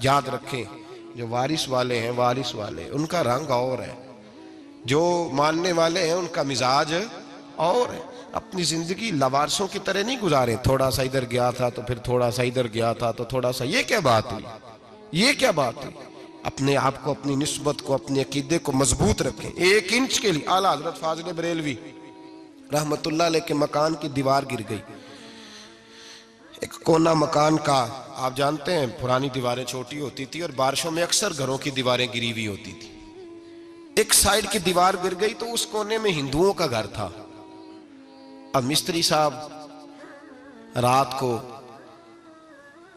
یاد رکھیں جو وارث والے ہیں، وارث والے ان کا رنگ اور ہے، جو ماننے والے ہیں ان کا مزاج اور ہے۔ اپنی زندگی لوارثوں کی طرح نہیں گزاریں، تھوڑا سا ادھر گیا تھا تو پھر تھوڑا سا ادھر گیا تھا تو تھوڑا سا، یہ کیا بات ہوئی، یہ کیا بات ہوئی؟ اپنے آپ کو، اپنی نسبت کو، اپنے عقیدے کو مضبوط رکھیں۔ 1 انچ کے لیے اعلیٰ حضرت فاضل بریلوی رحمت اللہ علیہ کے مکان کی دیوار گر گئی، ایک کونا مکان کا، آپ جانتے ہیں پرانی دیواریں چھوٹی ہوتی تھی اور بارشوں میں اکثر گھروں کی دیواریں گری ہوئی ہوتی تھی۔ ایک سائیڈ کی دیوار گر گئی تو اس کونے میں ہندوؤں کا گھر تھا۔ اب مستری صاحب رات کو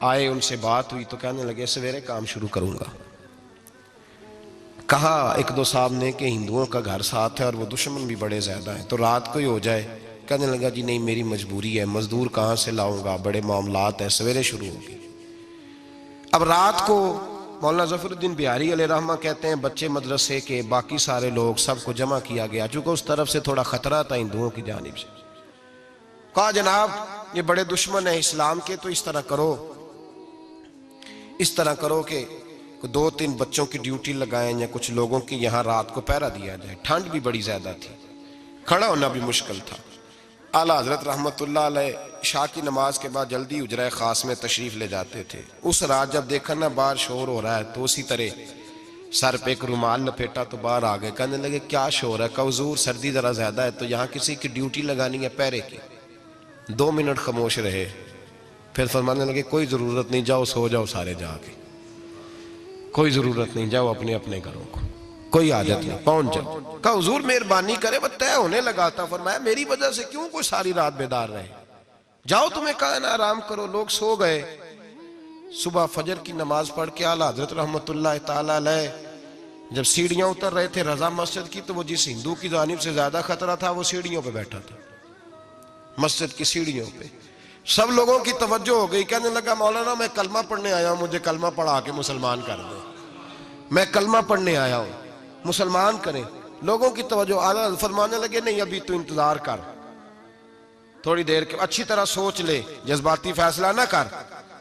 آئے، ان سے بات ہوئی تو کہنے لگے سویرے کام شروع کروں گا۔ کہا 1-2 صاحب نے کہ ہندوؤں کا گھر ساتھ ہے اور وہ دشمن بھی بڑے زیادہ ہیں، تو رات کو ہی ہو جائے۔ کہنے لگا جی نہیں، میری مجبوری ہے، مزدور کہاں سے لاؤں گا، بڑے معاملات ہیں، سویرے شروع ہوگی۔ اب رات کو مولانا ظفر الدین بہاری علیہ رحمہ کہتے ہیں بچے مدرسے کے، باقی سارے لوگ، سب کو جمع کیا گیا، چونکہ اس طرف سے تھوڑا خطرہ تھا ہندوؤں کی جانب سے۔ کہا جناب یہ بڑے دشمن ہیں اسلام کے، تو اس طرح کرو کہ 2-3 بچوں کی ڈیوٹی لگائیں یا کچھ لوگوں کی یہاں رات کو پہرا دیا جائے۔ ٹھنڈ بھی بڑی زیادہ تھی، کھڑا ہونا بھی مشکل تھا۔ اعلیٰ حضرت رحمت اللہ علیہ عشاء کی نماز کے بعد جلدی حجرہ خاص میں تشریف لے جاتے تھے۔ اس رات جب دیکھا نا باہر شور ہو رہا ہے تو اسی طرح سر پہ ایک رومال لپیٹا تو باہر آ گئے۔ کہنے لگے کیا شور ہے؟ کہا حضور سردی ذرا زیادہ ہے تو یہاں کسی کی ڈیوٹی لگانی ہے پہرے کی۔ 2 منٹ خاموش رہے، پھر فرمانے لگے کوئی ضرورت نہیں، جاؤ سو جاؤ سارے جا کے، کوئی ضرورت نہیں، جاؤ اپنے اپنے گھروں کو، کوئی حاجت نہیں، پہنچ جاؤ۔ کہا حضور مہربانی کرے، وہ طے ہونے لگا تھا۔ فرمایا میری وجہ سے کیوں کوئی ساری رات بیدار رہے، جاؤ تمہیں کہا نا آرام کرو۔ لوگ سو گئے۔ صبح فجر کی نماز پڑھ کے اعلیٰ حضرت رحمت اللہ تعالی علیہ جب سیڑھیاں اتر رہے تھے رضا مسجد کی، تو وہ جس ہندو کی جانب سے زیادہ خطرہ تھا وہ سیڑھیوں پہ بیٹھا تھا، مسجد کی سیڑھیوں پہ۔ سب لوگوں کی توجہ ہو گئی، کہنے لگا مولانا میں کلمہ پڑھنے آیا ہوں، مجھے کلمہ پڑھا کے مسلمان کر دیں، میں کلمہ پڑھنے آیا ہوں، مسلمان کریں۔ لوگوں کی توجہ، اعلیٰ فرمانے لگے نہیں ابھی تو انتظار کر، تھوڑی دیر کے اچھی طرح سوچ لے، جذباتی فیصلہ نہ کر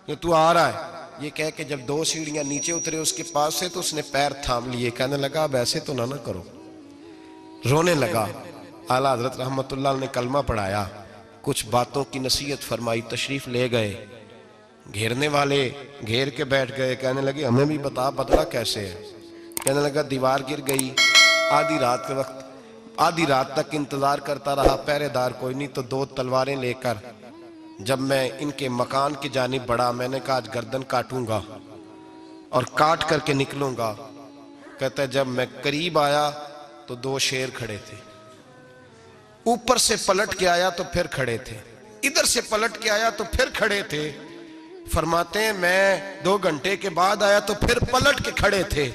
کہ تو آ رہا ہے۔ یہ کہہ کے جب 2 سیڑھیاں نیچے اترے اس کے پاس سے تو اس نے پیر تھام لیے، کہنے لگا اب ایسے تو نہ کرو، رونے لگا۔ اعلیٰ حضرت رحمت اللہ نے کلمہ پڑھایا، کچھ باتوں کی نصیحت فرمائی، تشریف لے گئے۔ گھیرنے والے گھیر کے بیٹھ گئے، کہنے لگے ہمیں بھی بتا بدلا کیسے ہے۔ کہنے لگا دیوار گر گئی، آدھی رات کے وقت، آدھی رات تک انتظار کرتا رہا، پہرے دار کوئی نہیں، تو 2 تلواریں لے کر جب میں ان کے مکان کی جانب بڑھا، میں نے کہا آج گردن کاٹوں گا اور کاٹ کر کے نکلوں گا۔ کہتا ہے جب میں قریب آیا تو 2 شیر کھڑے تھے، اوپر سے پلٹ کے آیا تو پھر کھڑے تھے، ادھر سے پلٹ کے آیا تو پھر کھڑے تھے۔ فرماتے ہیں میں 2 گھنٹے کے بعد آیا تو پھر پلٹ کے کھڑے تھے،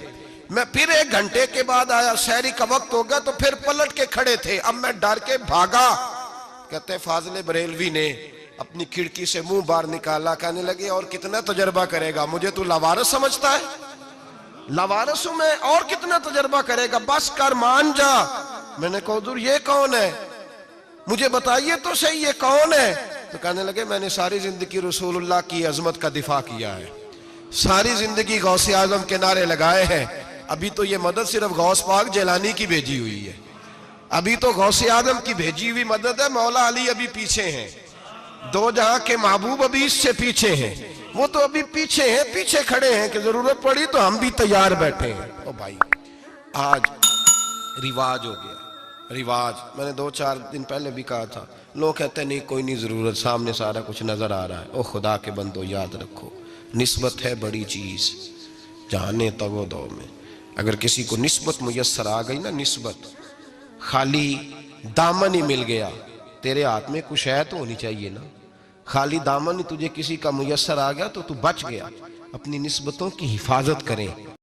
میں پھر 1 گھنٹے کے بعد آیا، سحری کا وقت ہو گیا تو پھر پلٹ کے کھڑے تھے، اب میں ڈر کے بھاگا۔ کہتے ہیں فاضل بریلوی نے اپنی کھڑکی سے منہ باہر نکالا، کہنے لگے اور کتنا تجربہ کرے گا، مجھے تو لاوارث سمجھتا ہے، لاوارث ہوں میں، اور کتنا تجربہ کرے گا، بس کر مان جا۔ میں نے کہا حضور یہ کون ہے، مجھے بتائیے تو صحیح یہ کون ہے۔ تو کہنے لگے میں نے ساری زندگی رسول اللہ کی عظمت کا دفاع کیا ہے، ساری زندگی غوث اعظم کے نعرے لگائے ہیں، ابھی تو یہ مدد صرف غوث پاک جیلانی کی بھیجی ہوئی ہے، ابھی تو غوث اعظم کی بھیجی ہوئی مدد ہے، مولا علی ابھی پیچھے ہیں، 2 جہاں کے محبوب ابھی اس سے پیچھے ہیں، وہ تو ابھی پیچھے ہیں، پیچھے کھڑے ہیں کہ ضرورت پڑی تو ہم بھی تیار بیٹھے ہیں۔ او بھائی آج رواج ہو گیا، رواج، میں نے 2-4 دن پہلے بھی کہا تھا، لوگ کہتے ہیں نہیں کوئی نہیں ضرورت، سامنے سارا کچھ نظر آ رہا ہے۔ او خدا کے بندو یاد رکھو، نسبت ہے بڑی چیز، جانے تگو دو میں، اگر کسی کو نسبت میسر آ گئی نا، نسبت، خالی دامن ہی مل گیا، تیرے ہاتھ میں کچھ ہے تو ہونی چاہیے نا، خالی دامن ہی تجھے کسی کا میسر آ گیا تو تو بچ گیا۔ اپنی نسبتوں کی حفاظت کریں۔